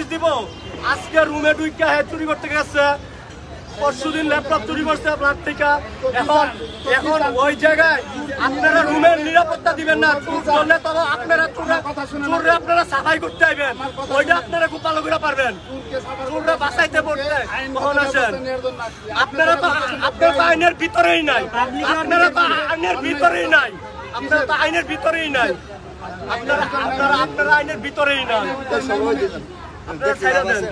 Notice দিব আজকে রুমে ঢুইকা চুরি করতে গেছে পরশুদিন ল্যাপটপ চুরি করছে আপনার থেকে এখন ওই জায়গায় আপনারা রুমের নিরাপত্তা দিবেন না চুর করলে তবে চুররে আপনারা সাফাই করতে আইবেন ওইটা আপনারা খুব ভালো করে পারবেন চুররে বাঁচাইতে পড়তে কখন আসেন আপনারা তো আইনের ভিতরেই নাই আপনারা তো আইনের ভিতরেই নাই আপনারা আইনের ভিতরেই নাই আপনারা ছেড়ে দেন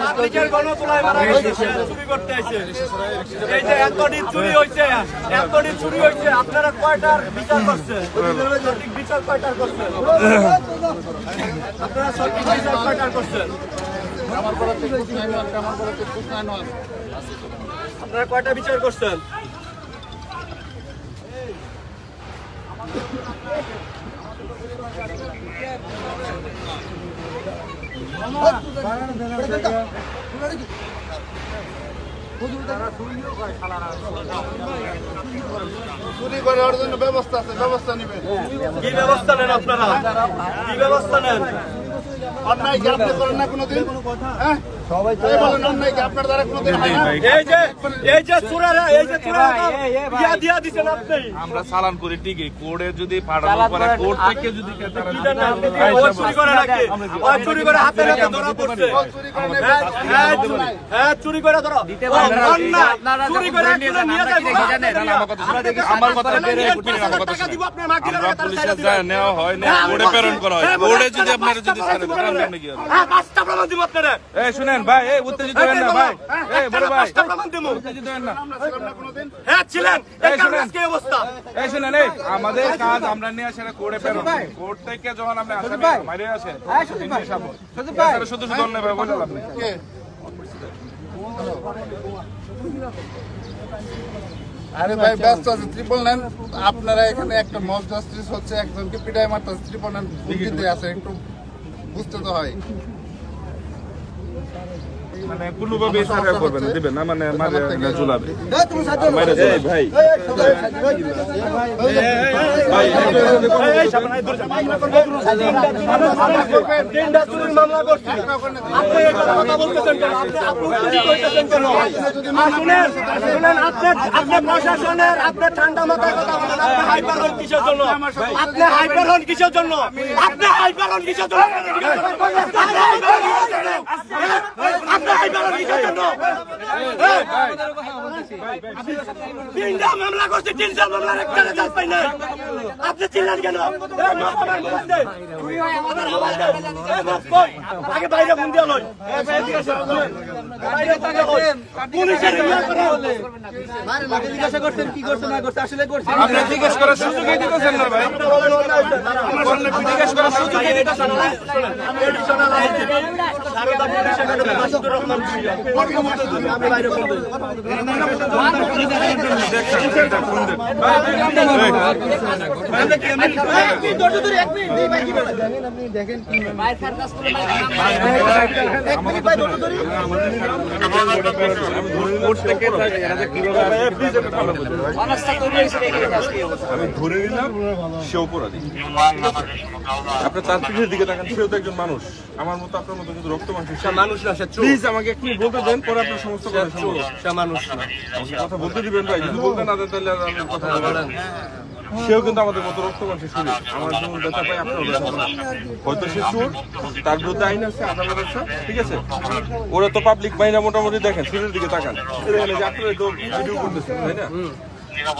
পাবলিকের গণতোলায় মারা গেছে চুরি করতে আইছে এই যে এতদিন চুরি হয়েছে আপনারা কয়টার বিচার করছেন সঠিক বিচার কয়টার করছেন আপনারা সঠিক বিচার কয়টার করছেন আপনারা কয়টা বিচার করছেন চুরি করার জন্য ব্যবস্থা আছে, ব্যবস্থা নেবেন। কি ব্যবস্থা নেন আপনারা? কি ব্যবস্থা নেন? অন্যায় কি আপনি করেন না কোনোদিন? হ্যাঁ সবাই বলেন অন্যায় কি আপনার দ্বারা কোনোদিন হয় না? এই যে চোরেরা ইয়া দিয়া দিছেন আপনি। আমরা চালান করি ঠিকই, কোর্টে যদি পাঠানোর পরে কোর্ট থেকে যদি চুরি করে নাকি ওই চুরি করে হাতে হাতে ধরা পড়ছে। হ্যাঁ চুরি করে ধরো চুরি করে নিয়ে যাবেন। আমার কথা টাকা দিব আপনার মাকে পুলিশে যায় নেওয়া হয় না কোর্টে প্রেরণ করা হয়। কোর্টে যদি আপনারা যদি ছাড়েন আপনি কি হ্যাঁ পাঁচটা প্রমাণ দিব আপনারা। এই শুনেন ভাই, এই উত্তেজিত হবেন না ভাই, এই বড় ভাই পাঁচটা প্রমাণ দিব। উত্তেজিত হবেন না। হ্যাঁ ছিলেন এই কারণে কি অবস্থা? এই শুনেন, এই আমাদের কাজ আমরা নিয়ে আসলে কোর্টে প্রেরণ করি। কোর্ট থেকে যখন আপনি আসেন বাইরে আসেন শুধু শুধু অন্য ভাই বলে আপনি আরে ভাই ব্যস্ত আছে, ট্রিপল নেন। আপনারা এখানে একটা মব জাস্টিস হচ্ছে, একজনকে পিটাই মারতেছে, ট্রিপল নেন বুদ্ধিতে আছে, একটু বুঝতে তো হয়। মানে কোনোভাবে সারা করবেন না, দিবেন না, মানে মারে না ঝুলাবে মারে যায় ভাই। তিনটা চুরির মামলা করছি, আপনি এই কথা বলতেছেন কেন? আপনি প্রশাসনের আপনি ঠান্ডা মাথায় কথা বলেন। আপনি হাইপার হন কিসের জন্য? আপনি হাইপার হন কিসের জন্য? আপনি হাইপার হন কিসের জন্য? তিনটা মামলা করছি, তিনটা মামলার একটা রেজাল্ট পাই নাই। আপনি চিল্লান কেন? আগে বাইরে ফোন দিয়া লই, জিজ্ঞাসা করছেন কি করছে না করছে, আসলে করছে আপনি জিজ্ঞেস করার সুযোগই দিতেছেন না ভাই, জিজ্ঞেস করার সুযোগই দিতেছেন না। আমি ধরে নিলাম সে অপরাধী, আপনার তার পিঠের দিকে তাকান, সেও তো একজন মানুষ, আমার মতো আপনার মতো কিন্তু রক্ত মানুষ মানুষ না। প্লিজ আমাকে একটু বলতে দেন, পরে আপনার সমস্ত মানুষ না কথা বলতে দিবেন ভাই। যদি বলতে না দেন তাহলে আমি কথা বলবেন। সেও কিন্তু আমাদের মতো রক্ত মানুষের শরীর, আমার যেমন ব্যথা পাই আপনার হয়তো সে চোর, তার বিরুদ্ধে আইন আছে, আদালত আছে, ঠিক আছে। ওরা তো পাবলিক বাইনা মোটামুটি দেখেন, শরীরের দিকে তাকান, যে আপনারা তো ভিডিও করতেছেন তাই না।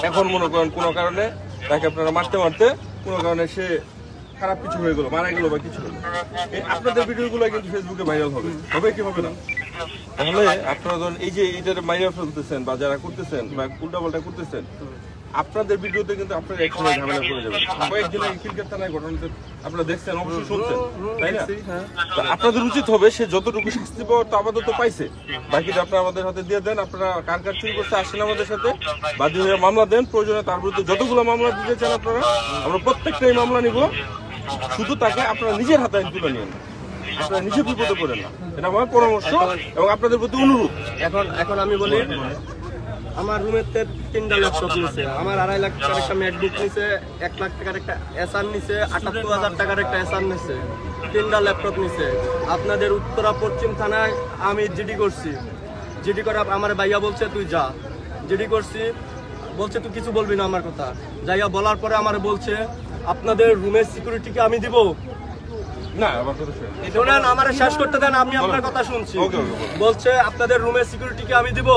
এখন মনে করেন কোনো কারণে তাকে আপনারা মারতে মারতে কোনো কারণে সে খারাপ কিছু হয়ে গেল, মারা গেল বা কিছু হলো, আপনাদের ভিডিওগুলো কিন্তু ফেসবুকে ভাইরাল হবে, হবে কি হবে না? তাহলে আপনারা ধরুন এই যে এইটার মাইরা ফেলতেছেন বা যারা করতেছেন বা উল্টা পাল্টা করতেছেন, আপনাদের ভিডিওতে কিন্তু আপনারা একসময় ঝামেলা করে যাবেন। কয়েকদিন এই খিলকের থানায় ঘটনাতে আপনারা দেখছেন, অবশ্যই শুনছেন, তাই না? আপনাদের উচিত হবে সে যতটুকু শাস্তি পাওয়ার তো আপাতত পাইছে, বাকিটা আপনারা আমাদের হাতে দিয়ে দেন। আপনারা কার কার চুরি করতে আসেন আমাদের সাথে, বাদী হয়ে মামলা দেন, প্রয়োজনে তার বিরুদ্ধে যতগুলো মামলা দিতে চান আপনারা, আমরা প্রত্যেকটাই মামলা নিব। শুধু তাকে আপনারা নিজের হাতে আইন তুলে নিন, আপনারা নিজে বিপদে পড়েন না, এটা আমার পরামর্শ এবং আপনাদের প্রতি অনুরোধ। এখন আমি বলি, আমার রুমের 3টা ল্যাপটপ নিছে, আমার 2.5 লাখ টাকার একটা ম্যাকবুক নিছে, 1 লাখ টাকার একটা এসার নিছে, 78,000 টাকার একটা এসার নিছে, 3টা ল্যাপটপ নিছে। আপনাদের উত্তরা পশ্চিম থানায় আমি জিডি করছি, জিডি করে আমার ভাইয়া বলছে তুই যা, জিডি করছি, বলছে তুই কিছু বলবি না আমার কথা। যাইয়া বলার পরে আমার বলছে আপনাদের রুমের সিকিউরিটিকে আমি দিব না। আমার কথা শোনেন, আমার শেষ করতে দেন, আমি আপনার কথা শুনছি। বলছে আপনাদের রুমের সিকিউরিটিকে আমি দিব,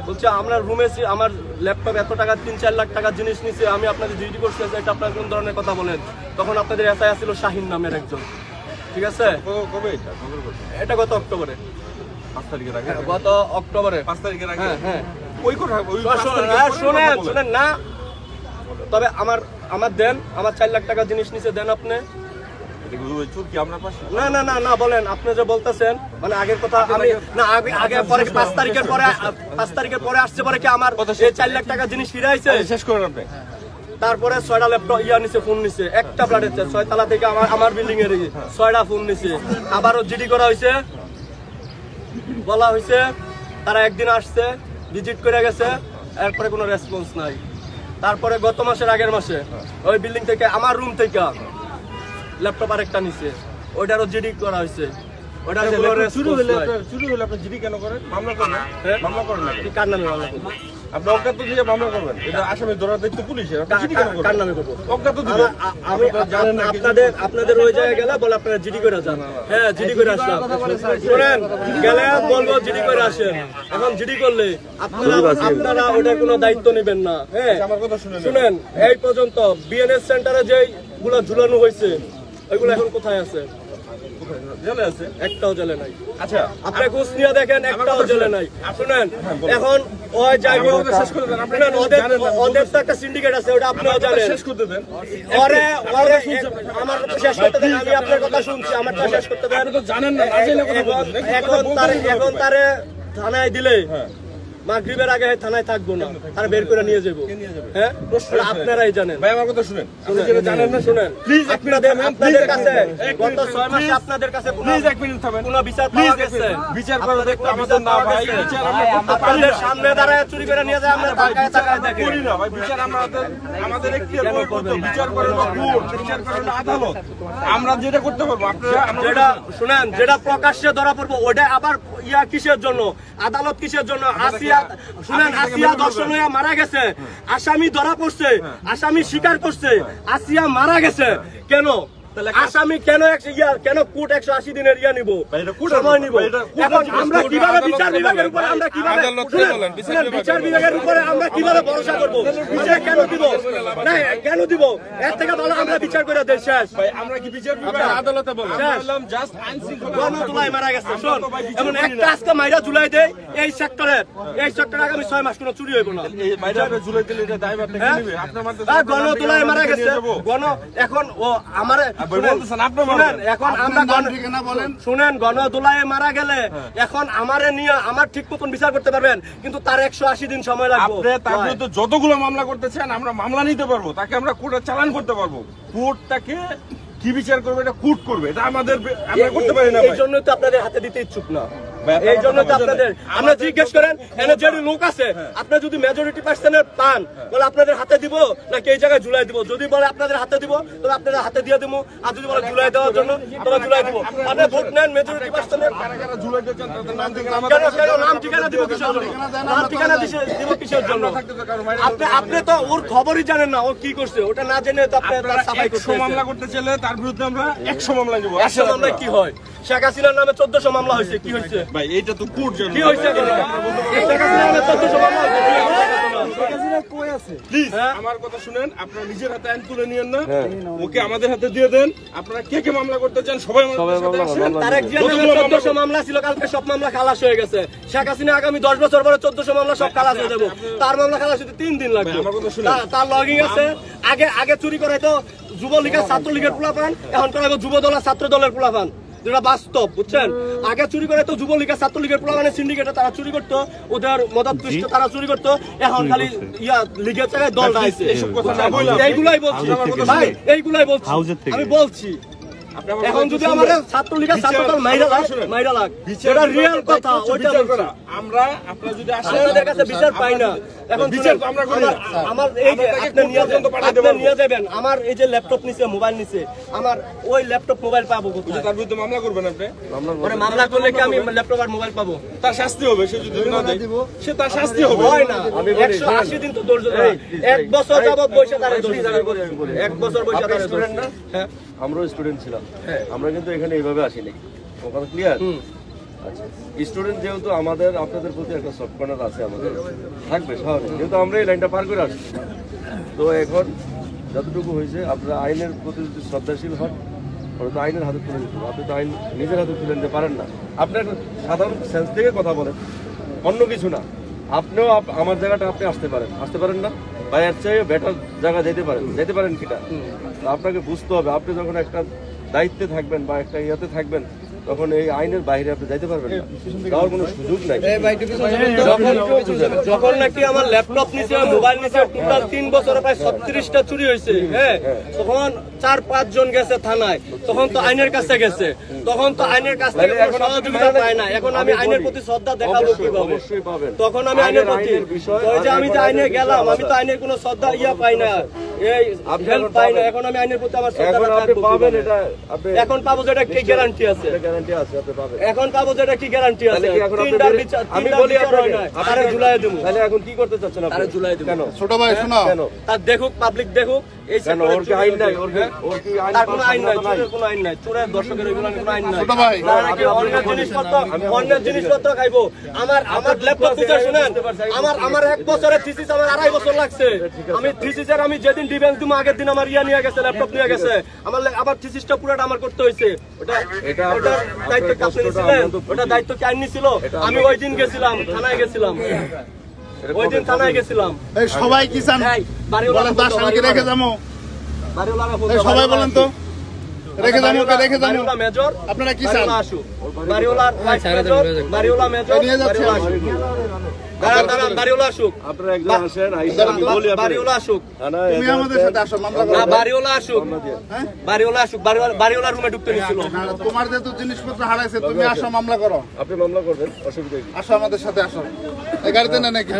বলছে আমরা রুমে আমার ল্যাপটপ এত টাকা 3-4 লাখ টাকার জিনিস নিছে, আমি আপনাদের জিডি করছি, এটা আপনার কোন ধরনের কথা বলেন? তখন আপনাদের এসআই ছিল শাহিন নামের একজন, ঠিক আছে? কবে এটা গত অক্টোবরে, 5 তারিখের আগে, গত অক্টোবরে 5 তারিখের আগে। হ্যাঁ ওই কথা শুনেন না, তবে আমার দেন, আমার 4 লাখ টাকার জিনিস নিছে, দেন আপনি। না না না না বলেন, আপনি যে বলতেছেন মানে আগের কথা, আমি না আগে পরে 5 তারিখের পরে আসছে পরে কি আমার 4 লাখ টাকার জিনিস ফিরাইছে? শেষ করেন আপনি। তারপরে 6টা ল্যাপটপ নিছে, ফোন নিছে, একটা ফ্ল্যাটের 6 তলা থেকে আমার বিল্ডিং এর 6টা ফোন নিছে। আবারও জিডি করা হয়েছে, বলা হয়েছে, তারা একদিন আসছে, ভিজিট করে গেছে, এরপরে কোনো রেসপন্স নাই। তারপরে গত মাসের আগের মাসে ওই বিল্ডিং থেকে আমার রুম থেকে ল্যাপটপ আরেকটা নিছে, ওইটারও জিডি করা হয়েছে, ওইটার কোনো রেসপন্স নাই। চুরি হলে আপনি জিডি কেন করেন? মামলা করেন? মামলা করেন না? কি কার নামে মামলা করব? আপনি অজ্ঞাত দিয়ে মামলা করবেন, এটা আসামি ধরার দায়িত্ব পুলিশের। আপনি জিডি কেন করেন? কার নামে করব? অজ্ঞাত দিবেন। আমি জানেন না, আপনাদের ওই জায়গায় গেলে বলে আপনারা জিডি করে যান। হ্যাঁ, জিডি করে আসলাম, শুনেন, গেলে বলবো জিডি করে আসেন। এখন জিডি করলে আপনারা ওটার কোনো দায়িত্ব নেবেন না। হ্যাঁ, আমার কথা শুনেন, এই পর্যন্ত বিএনএস সেন্টারে যেগুলো ঝুলানো হয়েছে ওইগুলো এখন কোথায় আছে? জেলে আছে, একটাও জেলে নাই। আচ্ছা, আপনি ঘুষ নিয়ে দেখেন, একটাও জেলে নাই। শুনেন, এখন ওই জায়গা ওদের তো একটা সিন্ডিকেট আছে, ওটা আপনিও জানেন। শেষ করতে দেন। আমার শেষ করতে দেন, আমি আপনার কথা শুনছি, আমারটা শেষ করতে দেন। জানেন না, এখন তারে থানায় দিলে মাগরিবের আগে থানায় থাকবো না, তারা বের করে নিয়ে যাবো। হ্যাঁ, আপনারাই জানেন। ভাই আমার কথা শুনেন, আপনি যেটা জানেন না, শুনেন প্লিজ। আপনাদের কাছে গত 6 মাসে আপনাদের কাছে প্লিজ 1 মিনিট থামেন। কোনো বিচার পাওয়া গেছে? বিচার করা দেখতে আমাদের না ভাই, বিচার আমরা আপনাদের সামনে দাঁড়ায় চুরি করে নিয়ে যায়, আমরা তাকায় তাকায় দেখি। করি না ভাই, বিচার আমাদের এখতিয়ার করতে, বিচার করে না কোর্ট, বিচার করে না আদালত। আমরা যেটা করতে পারবো, আপনারা যেটা শুনেন, যেটা প্রকাশ্যে ধরা পড়বো ওটা আবার কিসের জন্য? আদালত কিসের জন্য? শুনেন, আসিয়া দর্শন হয়ে মারা গেছে, আসামি ধরা পড়ছে, আসামি স্বীকার করছে, আসিয়া মারা গেছে। কেন আসামি কেন কোর্ট 180 দিনের নিব, সময় নিব? এখন আমরা কিভাবে বিচার বিভাগের উপরে বিচার বিভাগের উপরে আমরা কিভাবে ভরসা করবো? বিচার কেন দিব না? কেন দিব? এর থেকে ভালো আমরা বিচার করে দেই। শেষ ভাই, আমরা কি বিচার বিভাগ আদালতে বললাম জাস্ট আইন শৃঙ্খলা গণজুলাই মারা গেছে। শোন, এমন একটা আজকে মাইরা জুলাই দেয় এই সেক্টরে আগামী 6 মাস কোনো চুরি হইব না। এই মাইরাটা জুলাই দিলে এটা দায়ভার থেকে নেবে আপনার মাঝে। গণজুলাই মারা গেছে, এখন ও আমারে এখন আমরা শুনেন, গণদোলায় মারা গেলে এখন আমারে নিয়ে আমার ঠিক মতন বিচার করতে পারবেন, কিন্তু তার 180 দিন সময় লাগবে। তার বিরুদ্ধে যতগুলো মামলা করতে চান আমরা মামলা নিতে পারবো, তাকে আমরা কোর্টে চালান করতে পারবো। কোর্ট তাকে কি বিচার করবে এটা কোর্ট করবে, এটা আমরা করতে পারি না। এই জন্য তো আপনাদের হাতে দিতে ইচ্ছুক না, এই জন্য তো আপনাদের আমরা জিজ্ঞেস করেন এনে যে লোক আছে, আপনি যদি মেজরিটি পার্সেন্টের পান বলে আপনাদের হাতে দিব নাকি এই জায়গায় ঝুলাই দিব? যদি বলে আপনাদের হাতে দিব তবে আপনাদের হাতে দিয়ে দেবো, আর যদি বলে ঝুলাই দেওয়ার জন্য তবে ঝুলাই দিব। আপনি ভোট নেন মেজরিটি পার্সেন্টের, নাম ঠিকানা দিব কিসের জন্য? নাম ঠিকানা দিব কিসের জন্য? আপনি তো ওর খবরই জানেন না ও কি করছে, ওটা না জেনে তো আপনি সাফাই করতে মামলা করতে চাইলে তার বিরুদ্ধে আমরা 100 মামলা নিব। 100 মামলায় কি হয়? শেখ হাসিনার নামে 1400 মামলা হয়েছে, কি হয়েছে ভাই? এইটা তো কোর্ট জানে কি হয়েছে। শেখ হাসিনার নামে 1400 মামলা হয়েছে, প্লিজ আমার কথা শুনেন, আপনারা নিজের হাতে আইন তুলে নিয়েন না, ওকে আমাদের হাতে দিয়ে দেন। আপনারা কে কে মামলা করতে চান সবাই তারেক জিয়ার নামে 1400 মামলা ছিল, কালকে সব মামলা খালাস হয়ে গেছে। শেখ হাসিনা আগামী 10 বছর পরে 1400 মামলা সব খালাস হয়ে যাবে, তার মামলা খালাস হতে 3 দিন লাগবে। তার লগিং আছে, আগে চুরি করে তো যুবলীগের ছাত্রলীগের পোলাপান, এখন করাবো যুব দল আর ছাত্র দলের পোলাপান, যেটা বাস্তব, বুঝছেন? আগে চুরি করে তো যুবলীগের ছাত্রলীগের পোলাপানের সিন্ডিকেটে তারা চুরি করতো, ওদের মদত পৃষ্ঠ তারা চুরি করতো, এখন খালি লিগের জায়গায় দল রাইছে। এইগুলাই বলছি ভাই, এইগুলাই বলছি, আমি বলছি এখন যদি আমাদের ছাত্রলীগের ছাত্রদল মাইরা লাগ যেটা রিয়েল কথা ওইটা বলছি। আমরা আপনারা যদি আসেন আপনাদের কাছে বিচার পাই না। এখন বিচার তো আমরা করি না। আমার এই যে আপনি নিয়ে যাবেন আমার এই যে ল্যাপটপ নিছে মোবাইল নিছে আমার ওই ল্যাপটপ মোবাইল পাবো কোথায়? তার বিরুদ্ধে মামলা করবেন আপনি? পরে মামলা করলে কি আমি ল্যাপটপ আর মোবাইল পাবো? তার শাস্তি হবে, সে যদি না দেয় সে তার শাস্তি হবে। হয় না 180 দিন তো ধৈর্য ধরে 1 বছর যাবত বসে তারে ধৈর্য ধরে 1 বছর বসে তারে স্টুডেন্ট না? হ্যাঁ আমরাও স্টুডেন্ট ছিলাম, আমরা কিন্তু এখানে এইভাবে আসিনি। কথা ক্লিয়ার? আচ্ছা, স্টুডেন্ট যেহেতু আমাদের আপনাদের প্রতি একটা সফট কর্নার আছে, আমাদের থাকবে স্বাভাবিক, যেহেতু আমরা এই লাইনটা পার করে আসছি। তো এখন যতটুকু হয়েছে আপনারা আইনের প্রতি যদি শ্রদ্ধাশীল হন, তো আইনের হাতে তুলে দিতে হবে। আপনি তো আইন নিজের হাতে তুলে নিতে পারেন না। আপনি একটা সাধারণ সেন্স থেকে কথা বলেন, অন্য কিছু না। আপনিও আমার জায়গাটা আপনি আসতে পারেন না, বা এর চেয়ে বেটার জায়গা যেতে পারেন কিনা আপনাকে বুঝতে হবে। আপনি যখন একটা দায়িত্বে থাকবেন বা একটা ইয়াতে থাকবেন, তখন এই আইনের বাইরে আপনি যাইতে পারবেন না, যাওয়ার কোনো সুযোগ নাই। যখন নাকি আমার ল্যাপটপ নিছে মোবাইল নিছে টোটাল 3 বছরে প্রায় 36টা চুরি হয়েছে, হ্যাঁ, তখন 4-5 জন গেছে থানায়, তখন তো আইনের কাছে গেছে, তখন তো আইনের কাছ থেকে কোনো সহযোগিতা পায় না। এখন আমি আইনের প্রতি শ্রদ্ধা দেখাবো কিভাবে? তখন আমি আইনের প্রতি ওই যে আমি যে আইনে গেলাম, আমি তো আইনের কোনো শ্রদ্ধা পাই না, এই হেল্প পাই না। এখন আমি আইনের প্রতি আমার শ্রদ্ধা পাবেন, এটা এখন পাবো, যেটা কি গ্যারান্টি আছে? গ্যারান্টি আছে আপনি পাবেন। এখন পাবো, যেটা কি গ্যারান্টি আছে? আমি বলি আপনাকে তারে ঝুলাই দেবো। তাহলে এখন কি করতে চাচ্ছেন আপনি? তারে ঝুলাই দেবো। কেন ছোট ভাই শোনো, কেন তার দেখুক, পাবলিক দেখুক, এই কেন ওর কি আইন নাই? ওর কি আইন? তার কোনো আইন নাই, চোরের কোনো আইন নাই, চোরের দর্শকের এগুলো কোনো আইন নাই। ছোট ভাই তারা নাকি অন্যের জিনিসপত্র খাইবো। আমার ল্যাপটপ দিতে শুনেন, আমার 1 বছরের থিসিস আমার 2.5 বছর লাগছে। আমি থিসিসের আমি যেদিন ডিফেন্স দিমু আগের দিন আমার নিয়ে গেছে, ল্যাপটপ নিয়ে গেছে। আমার থিসিসটা পুরোটা আমার করতে হয়েছে। ওটা দায়িত্ব কি আপনি নিছিলেন? ওটা দায়িত্ব কি আইন নিছিল? আমি ওই দিন গেছিলাম, থানায় গেছিলাম, ওই দিন থানায় গেছিলাম। এই সবাই কি চান বলেন তো? আসামিকে রেখে যাবো? এই সবাই বলেন তো, রেখে যাবো? রেখে যাবো? মেজর আপনারা কি চান? বাড়িওয়ালার বাড়িওয়ালা মেজর নিয়ে যাচ্ছে। বাড়িওয়ালা আসুক, আপনারা একজন আসেন, আইসা আমি বলি বাড়িওয়ালা আসুক, তুমি আমাদের সাথে আসো, মামলা করো। না বাড়িওয়ালা আসুক, বাড়িওয়ালা আসুক, বাড়িওয়ালা রুমে ঢুকতে নিছিল। তোমার যেহেতু জিনিসপত্র হারাইছে, তুমি আসো মামলা করো। আপনি মামলা করবেন, অসুবিধা কি? আসো আমাদের সাথে আসো, এই গাড়িতে না নাকি?